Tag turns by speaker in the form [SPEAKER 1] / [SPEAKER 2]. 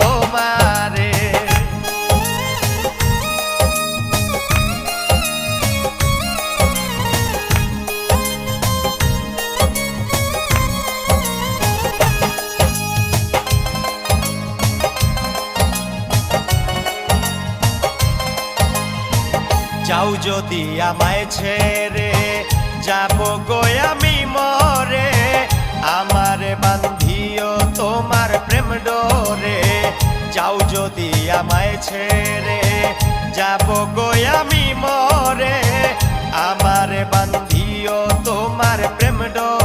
[SPEAKER 1] তোমারে। যাও যদি আমায় ছেড়ে যাব গো আমি মরে, আমারে বান্ধিও তোমার প্রেম ডোরে। যাও যদি আমায় ছেড়ে যাব গো আমি মরে, আমারে বান্ধিও তোমার প্রেম ডোরে।